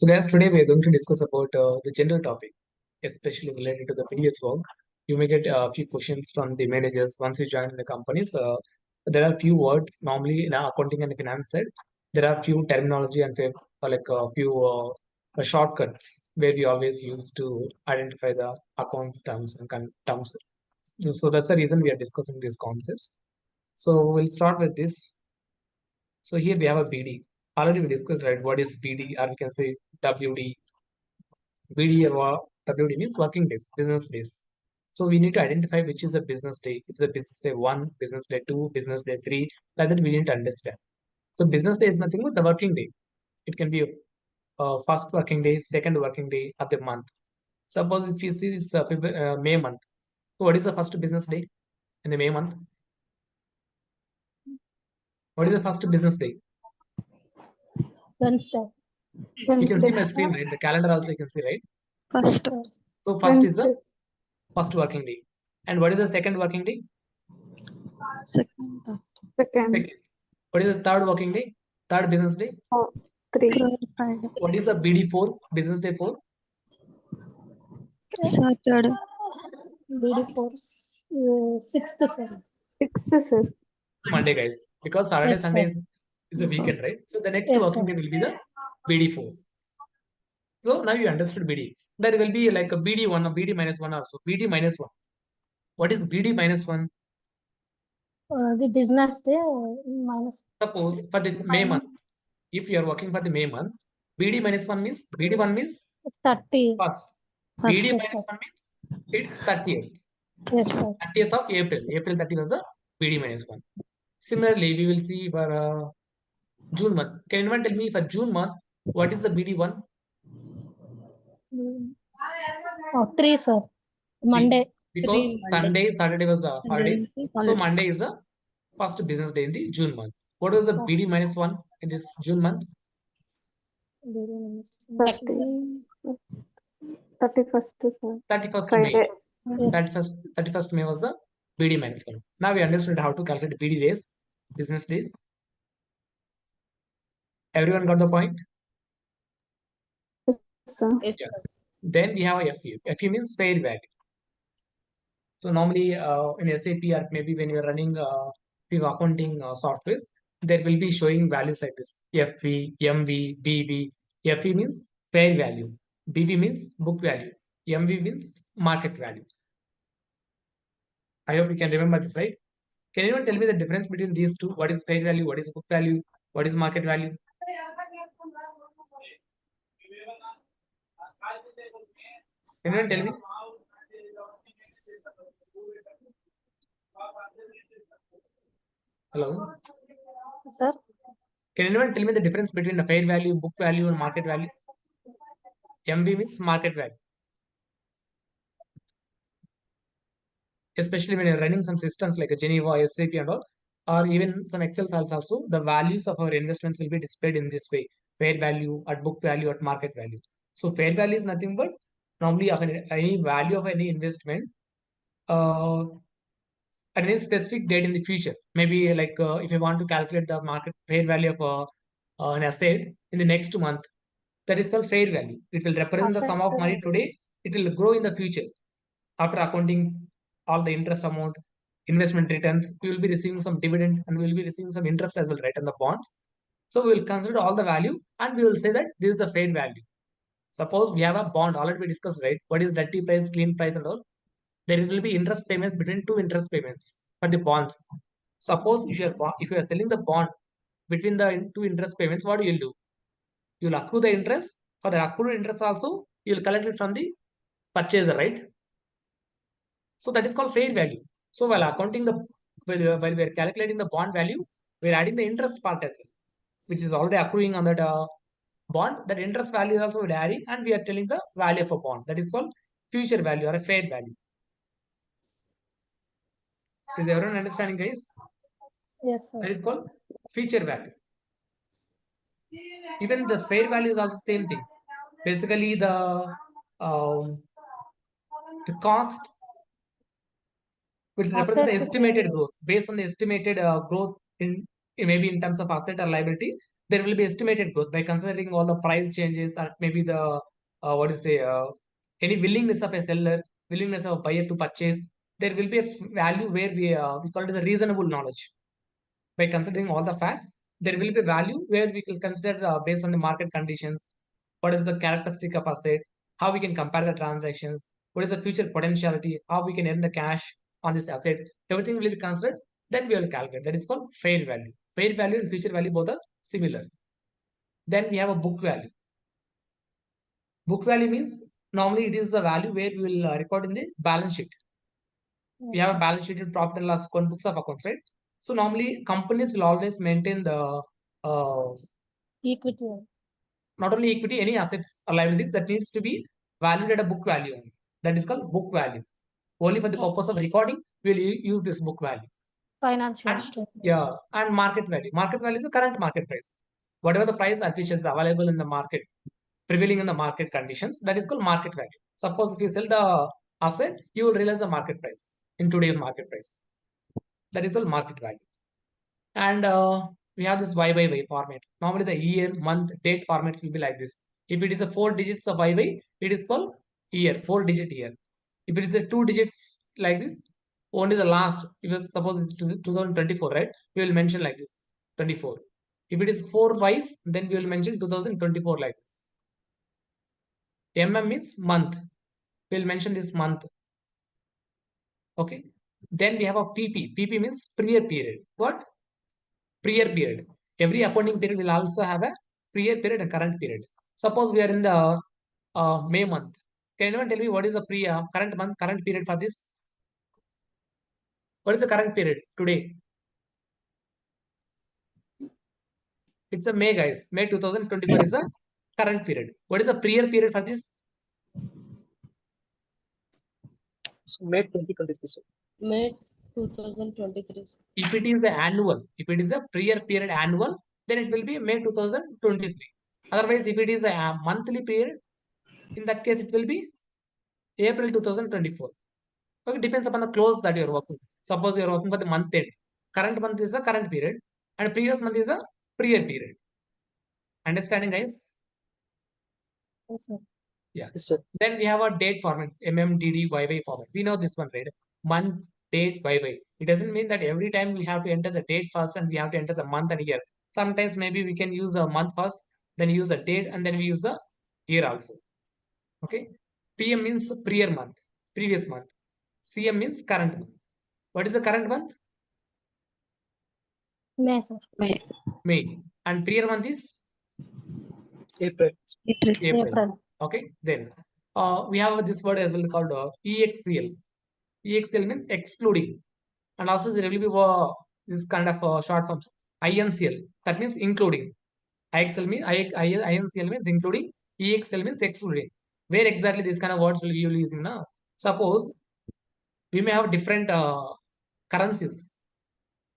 So guys, today we are going to discuss about the general topic, especially related to the previous work. You may get a few questions from the managers once you join the companies. There are few words normally in accounting and finance side. There are few terminology and like a few shortcuts where we always use to identify the accounts terms and terms. So that's the reason we are discussing these concepts. So we'll start with this. So here we have a BD. Already we discussed, right? What is BD, or we can say WD. BD or WD means working days, business days. So we need to identify which is the business day. It's a business day 1, business day 2, business day 3. Like that we need to understand. So business day is nothing but the working day. It can be a first working day, second working day of the month. Suppose if you see this May month. So what is the first business day in the May month? What is the first business day? Wednesday. You can see my screen, right? The calendar also you can see, right? First. So first is the first working day. And what is the second working day? Second. Second. What is the third working day? Third business day? 3. Friday. What is the BD4? Business day 4? Saturday. BD4. 6th, sir. 6th, sir. Monday, guys. Because Saturday, Yes, Sunday sir. is the weekend, right? So the next Yes, working sir. day will be the BD4. So now you understood BD. There will be like a BD1 or BD minus 1 also. BD minus 1. What is BD minus 1? The business day minus. Suppose for the May month, if you are working for the May month, BD minus 1 means BD1 means 30. first. First, BD yes, minus sir. 1 means it's 30th. Yes, sir. 30th of April. April 30 was the BD minus 1. Similarly, we will see for June month. Can anyone tell me for June month, what is the BD1? 3, sir. Monday. Because Sunday, Saturday was the holidays. So Holiday. Monday is the first business day in the June month. What was the BD minus 1 in this June month? 30, 31st, sir. 31st May. Friday. Yes. 31st May was the BD minus 1. Now we understood how to calculate BD days, business days. Everyone got the point? Sir. Yes, Yeah. sir. Then we have a FU. FU means fair value. So normally in SAP or maybe when you're running few accounting softwares, there will be showing values like this: FV, MV, BV. FV means fair value. BV means book value. MV means market value. I hope you can remember this, right? Can anyone tell me the difference between these two? What is fair value? What is book value? What is market value? Can anyone tell me? Hello? Sir. Can anyone tell me the difference between the fair value, book value, and market value? MV means market value. Especially when you're running some systems like a Geneva, SAP, and all, or even some Excel files also, the values of our investments will be displayed in this way: fair value, at book value, at market value. So fair value is nothing but normally of any value of any investment uh, at any specific date in the future. Maybe like if you want to calculate the market fair value of an asset in the next month, that is called fair value. It will represent the sum of money today. It will grow in the future after accounting all the interest amount, investment returns. We will be receiving some dividend and we will be receiving some interest as well, right, on the bonds. So we will consider all the value and we will say that this is the fair value. Suppose we have a bond, already we discussed, right? What is dirty price, clean price, and all. There will be interest payments between two interest payments for the bonds. Suppose if you are selling the bond between the two interest payments, what you will do? You will accrue the interest. For the accrued interest also, you will collect it from the purchaser, right? So that is called fair value. So while accounting while we are calculating the bond value, we are adding the interest part as well, which is already accruing on that bond. That interest value is also we are adding, and we are telling the value of a bond. That is called future value or a fair value. Is everyone understanding, guys? Yes, sir. That is called future value. Even the fair value is also same thing. Basically, the cost will represent the Asset estimated fair. growth based on the estimated growth in maybe in terms of asset or liability. there will be estimated growth by considering all the price changes or maybe the any willingness of a seller, willingness of a buyer to purchase. There will be a value where we call it the reasonable knowledge. By considering all the facts, there will be value where we will consider based on the market conditions, what is the characteristic of asset, how we can compare the transactions, what is the future potentiality, how we can earn the cash on this asset. Everything will be considered. Then we will calculate. That is called fair value. Fair value and future value both are similar. Then we have a book value. Book value means normally it is the value where we will record in the balance sheet. We Yes, have a sir. balance sheet and profit and loss account, books of accounts, right? So normally companies will always maintain the Equity. not only equity, any assets or liabilities that needs to be valued at a book value only. That is called book value. Only for the purpose of recording, we'll use this book value. Financial And statement. yeah, and market value. Market value is the current market price. Whatever the price at which is available in the market, prevailing in the market conditions, that is called market value. Suppose if you sell the asset, you will realize the market price in today's market price. That is called market value. And we have this Y by Y format. Normally the year, month, date formats will be like this. If it is a 4 digits of YY, it is called year, 4-digit year. If it is a 2 digits like this, only the last, if suppose it's 2024, right? We will mention like this, 24. If it is 4 Ys, then we will mention 2024 like this. means month. We will mention this month. Okay. Then we have a PP. PP means prior period. What? Prior period. Every accounting period will also have a prior period and current period. Suppose we are in the May month. Can anyone tell me what is the current month, current period for this? What is the current period today? It's a May, guys. May 2024 is the current period. What is the prior period for this? So May 2023, sir. May 2023. If it is the annual, if it is a prior period annual, then it will be May 2023. Otherwise, if it is a monthly period, in that case, it will be April 2024. Okay, depends upon the close that you are working. Suppose you are working for the month end. Current month is the current period, and previous month is the prior period. Understanding, guys? Yes, sir. Yeah. Yes, sir. Then we have our date formats, YY format. We know this one, right? Month, date, YY. It doesn't mean that every time we have to enter the date first and we have to enter the month and year. Sometimes maybe we can use the month first, then use the date, and then we use the year also. Okay. PM means prior month, previous month. CM means current month. What is the current month? May, sir. May. And prior month is April. April. Okay. Then we have this word as well called EXCL. EXCL means excluding. And also there will be this kind of short forms. INCL. That means including. IXL means INCL means including. EXL means excluding. Where exactly these kind of words will be using now? Suppose we may have different currencies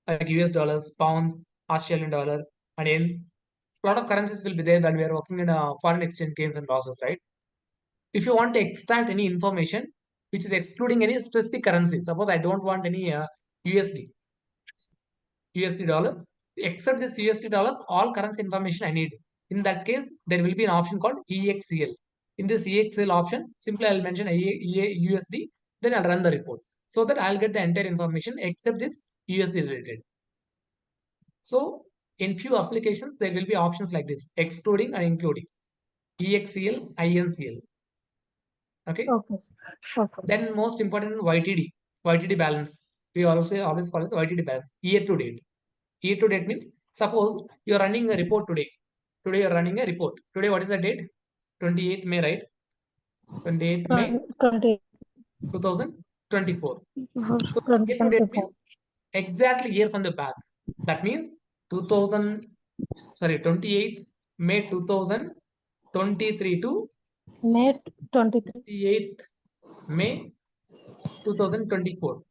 like US dollars, pounds, Australian dollar, and yens. A lot of currencies will be there when we are working in foreign exchange gains and losses, right? If you want to extract any information which is excluding any specific currency, suppose I don't want any USD dollar, except this USD dollars, all currency information I need. In that case, there will be an option called EXCL. In this EXCL option, simply I'll mention USD, then I'll run the report so that I'll get the entire information except this USD related. So in few applications, there will be options like this, excluding and including. EXCL, INCL. Okay. Okay, sir. Okay. Then most important YTD balance. We also always call it YTD balance, year to date. Year to date means suppose you are running a report today. Today you are running a report. Today what is the date? 28th May, right? 28th May 2024. So year to date means exactly year from the back. That means 28th May 2023 to May 23. 28th May 2024.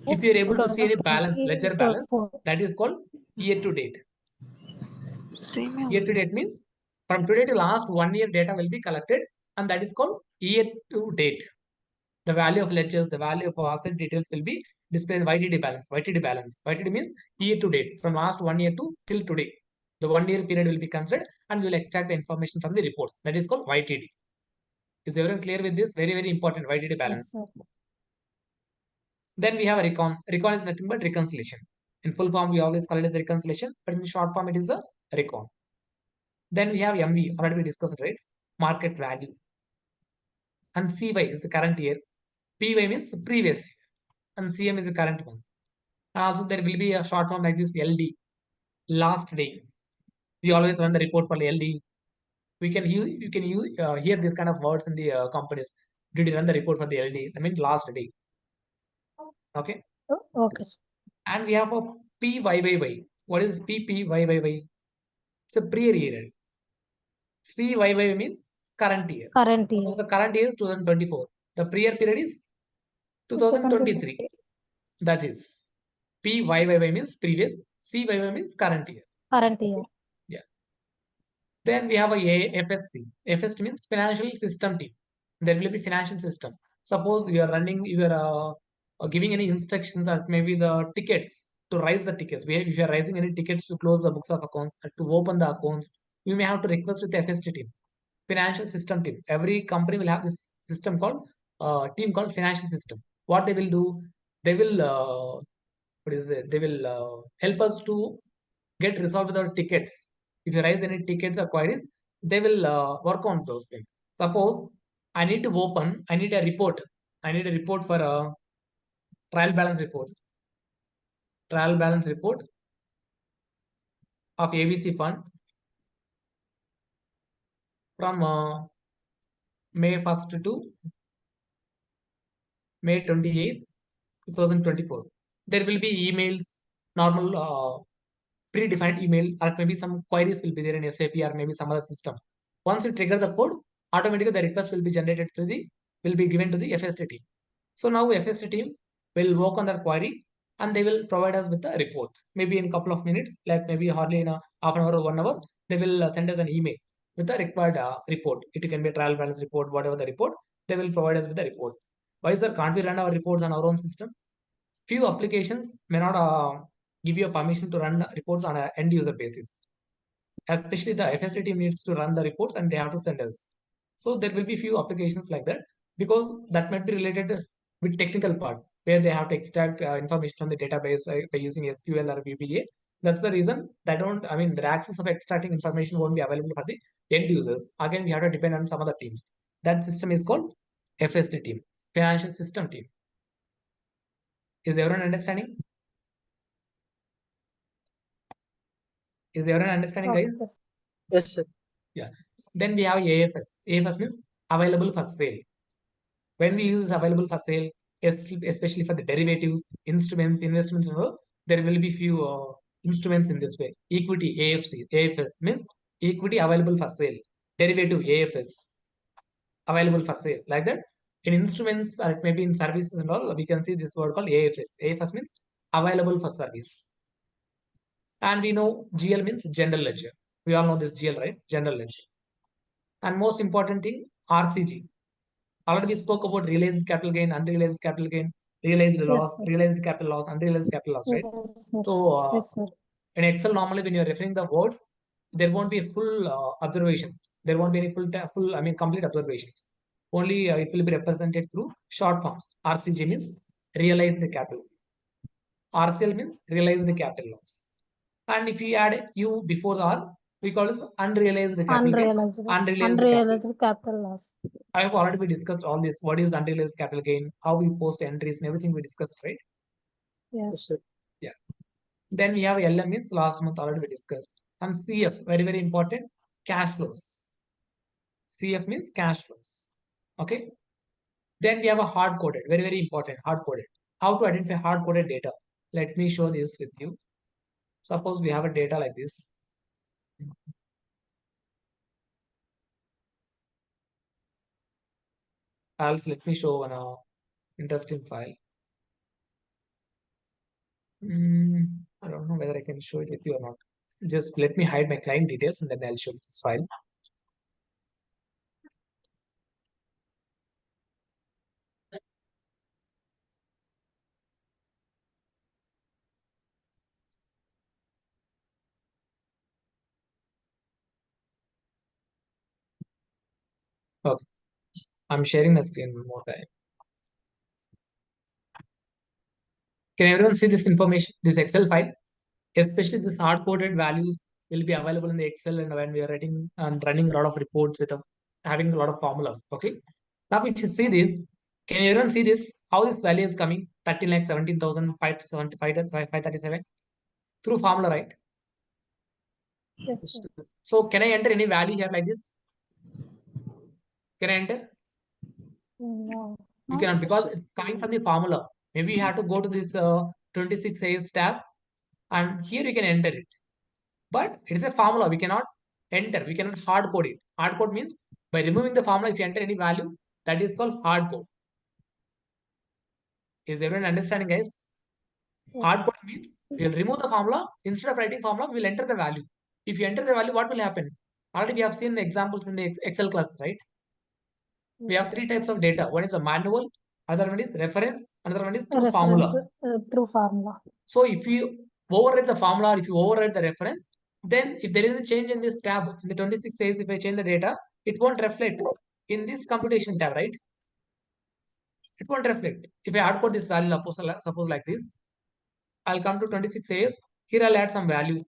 If you are able to see any balance, ledger balance, that is called year to date. Year to date means from today to last 1 year data will be collected, and that is called year to date. The value of ledgers, the value of asset details will be displayed in YTD balance. YTD balance. YTD means year to date, from last 1 year to till today. The 1 year period will be considered and we will extract the information from the reports. That is called YTD. Is everyone clear with this? Very, very important YTD balance. Yes, sir. Then we have a recon. Recon is nothing but reconciliation. In full form, we always call it as reconciliation, but in short form, it is a recon. Then we have MV, already we discussed, right? Market value. And CY is the current year. PY means previous year. And CM is the current one. And also there will be a short form like this LD, last day. We always run the report for LD. You can hear this kind of words in the companies. Did you run the report for the LD? I mean last day. Okay. Okay, sir. And we have a PYYY. What is PPYYY? It's a prior year. CYY means current year. Current year. Suppose the current year is 2024. The prior period is 2023. That is PYYY means previous. CYY means current year. Current year. Then we have a FSC. FSC means financial system team. There will be financial system. Suppose you are running, you are giving any instructions or maybe the tickets to raise the tickets. If you are raising any tickets to close the books of accounts, to open the accounts, you may have to request with the FSC team, financial system team. Every company will have this system called team called financial system. What they will do, they will what is it? They will help us to get resolved with our tickets. If you raise any tickets or queries, they will work on those things. Suppose I need to open, I need a report. I need a report for a trial balance report. Trial balance report of ABC fund from May 1st to May 28th, 2024. There will be emails, normal predefined email, or maybe some queries will be there in SAP or maybe some other system. Once you trigger the code, automatically the request will be generated will be given to the FST team. So now FST team will work on that query and they will provide us with the report. Maybe in a couple of minutes, like maybe hardly in a half an hour or 1 hour, they will send us an email with the required report. It can be a trial balance report, whatever the report, they will provide us with the report. Why, sir, can't we run our reports on our own system? Few applications may not give you a permission to run reports on an end user basis. Especially the FSD team needs to run the reports and they have to send us. So there will be few applications like that because that might be related with technical part where they have to extract information from the database by using SQL or VBA. That's the reason they don't, I mean, the access of extracting information won't be available for the end users. Again, we have to depend on some other teams. That system is called FSD team, financial system team. Is everyone understanding? Is everyone understanding, Okay, guys? sir. Yes, sir. Yeah. Then we have AFS. AFS means available for sale. When we use available for sale, especially for the derivatives, instruments, investments, there will be few instruments in this way. Equity AFS means equity available for sale. Derivative AFS available for sale. Like that. In instruments or maybe in services and all, we can see this word called AFS. AFS means available for service. And we know GL means general ledger. We all know this GL, right? General ledger. And most important thing, RCG. Already we spoke about realized capital gain, unrealized capital gain, realized loss, sir. realized capital loss, unrealized capital loss, right? Yes, sir. So Yes, sir. in Excel, normally when you're referring the words, there won't be full observations. There won't be any complete observations. Only it will be represented through short forms. RCG means realized capital. RCL means realized capital loss. And if you add U before the R, we call it unrealized capital gain. Unrealized capital loss. I have already discussed all this. What is the unrealized capital gain? How we post entries and everything we discussed, right? Yes, Yes. sir. Yeah. Then we have LM means last month already we discussed. And CF, very, very important, cash flows. CF means cash flows. Okay. Then we have a hard coded, very, very important, hard coded. How to identify hard coded data? Let me show this with you. Suppose we have a data like this. Else, let me show an interesting file. I don't know whether I can show it with you or not. Just let me hide my client details and then I'll show this file. I'm sharing the screen one more time. Can everyone see this information, this Excel file? Especially this hard-coded values will be available in the Excel and when we are writing and running a lot of reports with having a lot of formulas. Okay. Now if you see this, can everyone see this? How this value is coming? 13 lakh 17,537 through formula, right? Yes, sir. So can I enter any value here like this? Can I enter? No. You cannot because it's coming from the formula. Maybe you have to go to this 26 AS tab and here you can enter it. But it is a formula. We cannot enter. We cannot hard code it. Hard code means by removing the formula, if you enter any value, that is called hard code. Is everyone understanding, guys? Yes. Hard code means we will remove the formula. Instead of writing formula, we will enter the value. If you enter the value, what will happen? Already we have seen the examples in the Excel classes, right? We have three types of data. One is a manual, other one is reference, another one is through Reference formula. through formula. So if you override the formula, or if you override the reference, then if there is a change in this tab, in the 26 says if I change the data, it won't reflect in this computation tab, right? It won't reflect. If I hard code this value, suppose like this, I'll come to 26 says, here I'll add some value,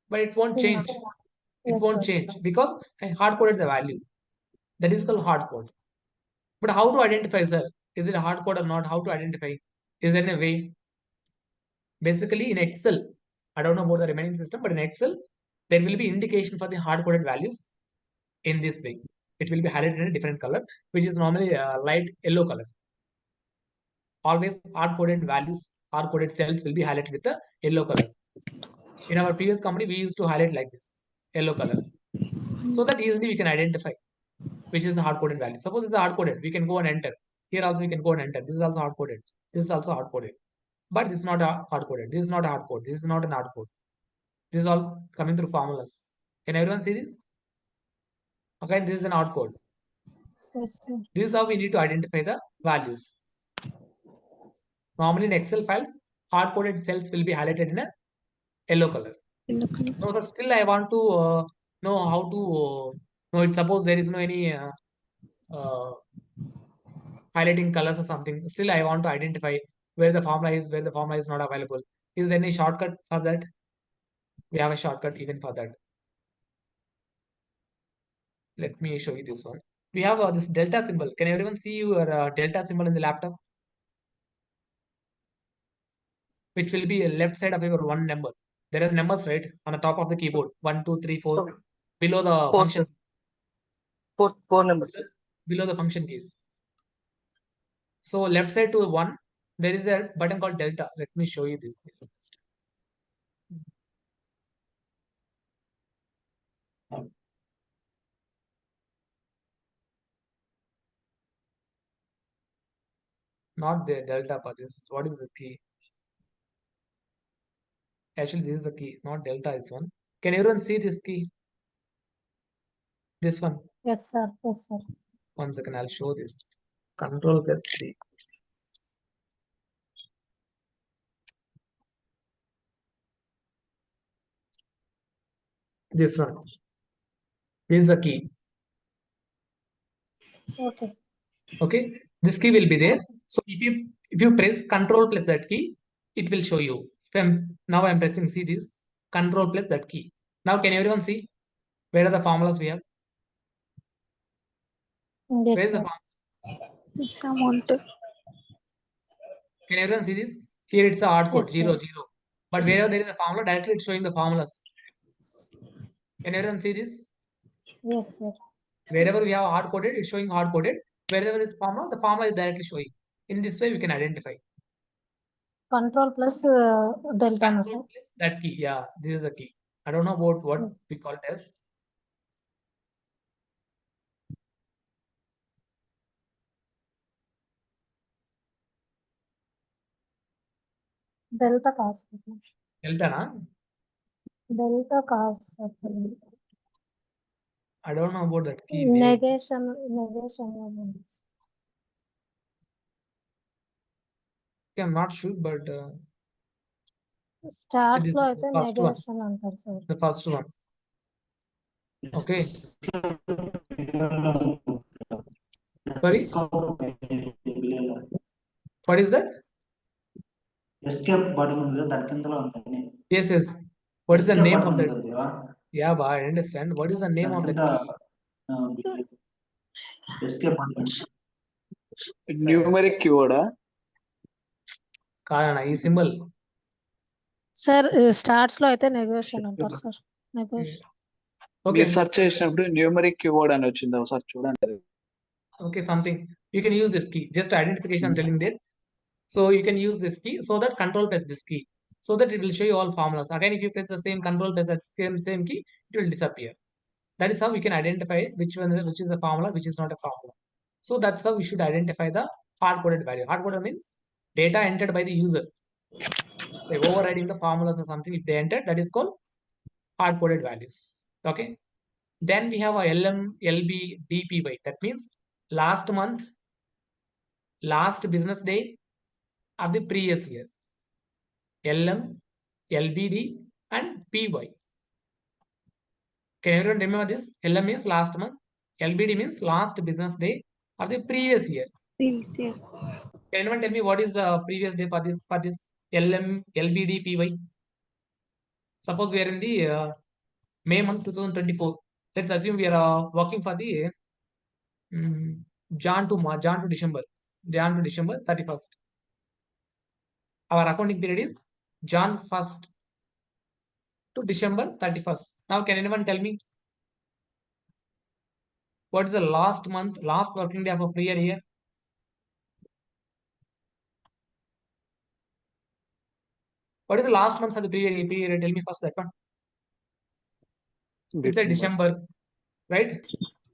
but it won't change. It Yes, won't sir. change because I hard coded the value. That is called hard code. But how to identify, sir? Is it a hard code or not? How to identify? Is there a way? Basically, in Excel, I don't know about the remaining system, but in Excel, there will be indication for the hard-coded values in this way. It will be highlighted in a different color, which is normally a light yellow color. Always hard-coded values, hard-coded cells will be highlighted with the yellow color. In our previous company, we used to highlight like this, yellow color, so that easily we can identify which is the hard-coded value. Suppose it's a hard-coded, we can go and enter. Here also we can go and enter. This is also hard-coded. This is also hard-coded. But this is not a hard-coded. This is not a hard code. This is not an hard code. This is all coming through formulas. Can everyone see this? Okay, this is an hard code. Yes, sir. This is how we need to identify the values. Normally in Excel files, hard-coded cells will be highlighted in a yellow color. No, so still I want to know how to know it. Suppose there is no any highlighting colors or something. Still I want to identify where the formula is, where the formula is not available. Is there any shortcut for that? We have a shortcut even for that. Let me show you this one. We have this delta symbol. Can everyone see your delta symbol in the laptop? Which will be left side of your one number. There are numbers, right, on the top of the keyboard. 1, 2, 3, 4. So, Below the four, function. four numbers, sir. Below the function keys. So left side to 1, there is a button called delta. Let me show you this. Not the delta, but this. What is the key? Actually, this is the key, not delta is one. Can everyone see this key? This one. Yes, sir. Yes, sir. 1 second, I'll show this. Control plus C. This one. This is the key. Okay, sir. Okay, this key will be there. So if you press Control plus that key, it will show you. If I'm pressing see this Control plus that key. Now can everyone see where are the formulas we have? Where Yes, is the sir. formula? Can everyone see this? Here it's a hard code Yes, 0 sir. 0. But wherever there is a formula, directly it's showing the formulas. Can everyone see this? Yes, sir. Wherever we have hard coded, it's showing hard coded. Wherever is formula, the formula is directly showing. In this way, we can identify. Control plus delta, no, sir. Control plus that key. Yeah, this is the key. I don't know about what we call it as. Delta cast. Delta, na? Delta cast. I don't know about that key name. Negation. Okay, I'm not sure, but Starts this is లో the అయితే first one. negation అంటారు sir. The first one. Okay. Sorry, what is that? Escape button ఉంది కదా, దాని కిందలో ఉంటుంది. Yes, yes. What is the Escape name button of ఉంది that? కదా, Yeah, but I understand. What is the name దాని of that కింద key? Escape button. Numeric కీవర్డా? కాదన్న ఈ సింబల్. సార్ స్టార్ట్స్ లో అయితే నెగోషియేషన్ అంటారు సార్. నెగోషియేషన్. Okay, మీరు సెర్చ్ చేసినప్పుడు న్యూమరిక్ కీవర్డ్ అని వచ్చింది, ఒకసారి చూడండి. okay, something. You can use this key. Just identification I'm telling there. So you can use this key so that control press this key. So that it will show you all formulas. Again, if you press the same control press that same key, it will disappear. That is how we can identify which is a formula, which is not a formula. So that's how we should identify the hard-coded value. Hard-coded means data entered by the user. Like overriding the formulas or something, if they entered, that is called hard-coded values. Okay. Then we have a LM, LB, DPY. That means last month, last business day of the previous year. LM, LBD, and PY. Can everyone remember this? LM means last month. LBD means last business day of the previous year. Can anyone tell me what is the previous day for this LM, LBD, PY? Suppose we are in the May month 2024. Let's assume we are working for the Jan to December 31st. Our accounting period is Jan 1st to December 31st. Now, can anyone tell me what is the last month, last working day of a prior year? What is the last month for the previous year? Tell me first that one. It's a December, right?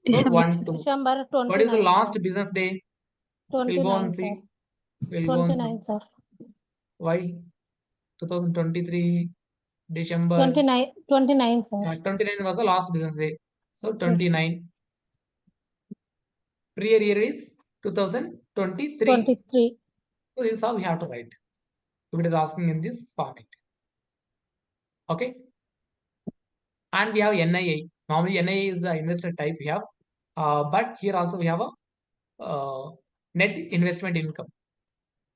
So 1, 2. December 29. What is the last business day? We'll go and 29 see. sir. We'll go and see. 29 sir. Why? 2023 December. 29 sir. 29 was the last business day. So 29. Prior year is 2023. 23. So this is how we have to write. If it is asking in this format. Okay. And we have NII. Normally NII is the investor type we have. But here also we have a net investment income.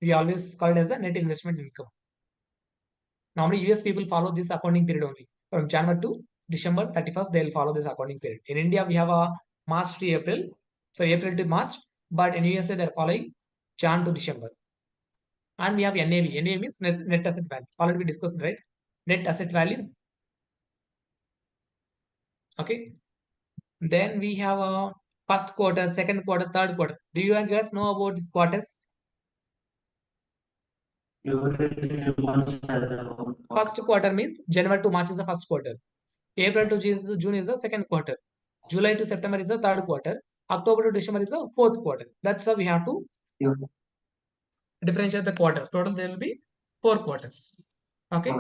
We always call it as a net investment income. Normally US people follow this accounting period only. From January to December 31st, they'll follow this accounting period. In India, we have a March to April. So April to March. But in USA, they're following Jan to December. And we have NAV. NAV means net asset value. Already we discussed, right? Net asset value. Okay. Then we have a first quarter, second quarter, third quarter. Do you guys know about these quarters? First quarter means January to March is the first quarter. April to June is the second quarter. July to September is the third quarter. October to December is the fourth quarter. That's how we have to differentiate the quarters. Total there will be 4 quarters. Okay.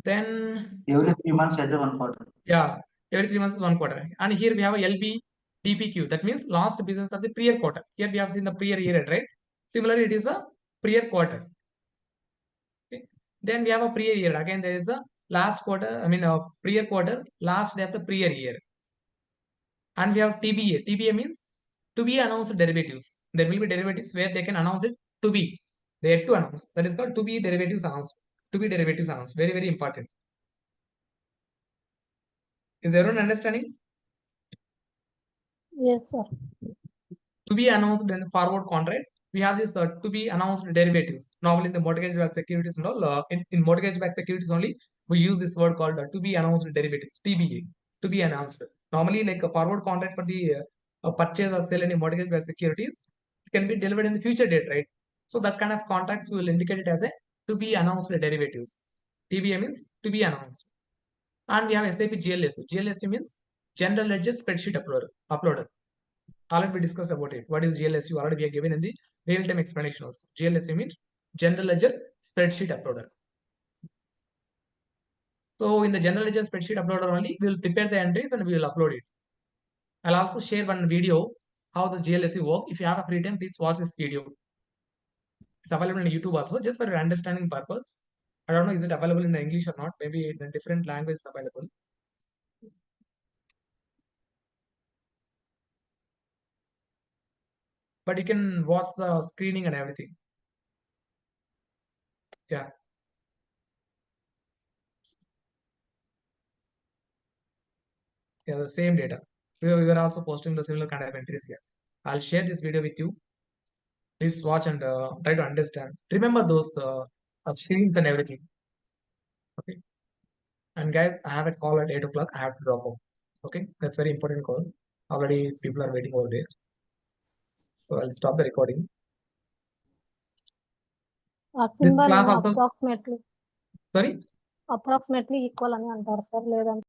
Then Every 3 months has a 1 quarter. yeah, every 3 months is 1 quarter. And here we have a LB DPQ. That means last business of the prior quarter. Here we have seen the prior year, right? Similarly, it is a prior quarter. Okay. Then we have a prior year. Again, there is a last quarter. I mean, a prior quarter, last day of the prior year. And we have TBA. TBA means to be announced derivatives. There will be derivatives where they can announce it to be. They have to announce. That is called to be derivatives announced. To be derivatives announced. Very, very important. Is everyone understanding? Yes sir. To be announced in forward contracts, we have this to be announced derivatives. Normally in the mortgage-backed securities and all, in mortgage-backed securities only, we use this word called to be announced derivatives, TBA, to be announced. Normally, like a forward contract for the purchase or sell any mortgage-backed securities, it can be delivered in the future date, right? So that kind of contracts we will indicate it as a to be announced derivatives. TBA means to be announced. And we have SAP GLSU. GLSU means General Ledger Spreadsheet Uploader. Already we discussed about it. What is GLSU? Already we are given in the real-time explanation also. GLSU means General Ledger Spreadsheet Uploader. So in the General Ledger Spreadsheet Uploader only, we will prepare the entries and we will upload it. I'll also share one video how the GLSU work. If you have a free time, please watch this video. It's available on YouTube also, just for your understanding purpose. I don't know, is it available in the English or not? Maybe in a different language it's available. but you can watch the screening and everything. Yeah. Yeah, the same data. We are also posting the similar kind of entries here. I'll share this video with you. Please watch and try to understand. Remember those screens and everything. Okay. And guys, I have a call at 8 o'clock. I have to drop off. Okay, that's very important call. Already people are waiting over there. So I'll stop the recording. ఆ symbol class also- approximately Sorry. Approximately equal అని అంటారు sir లేదంటే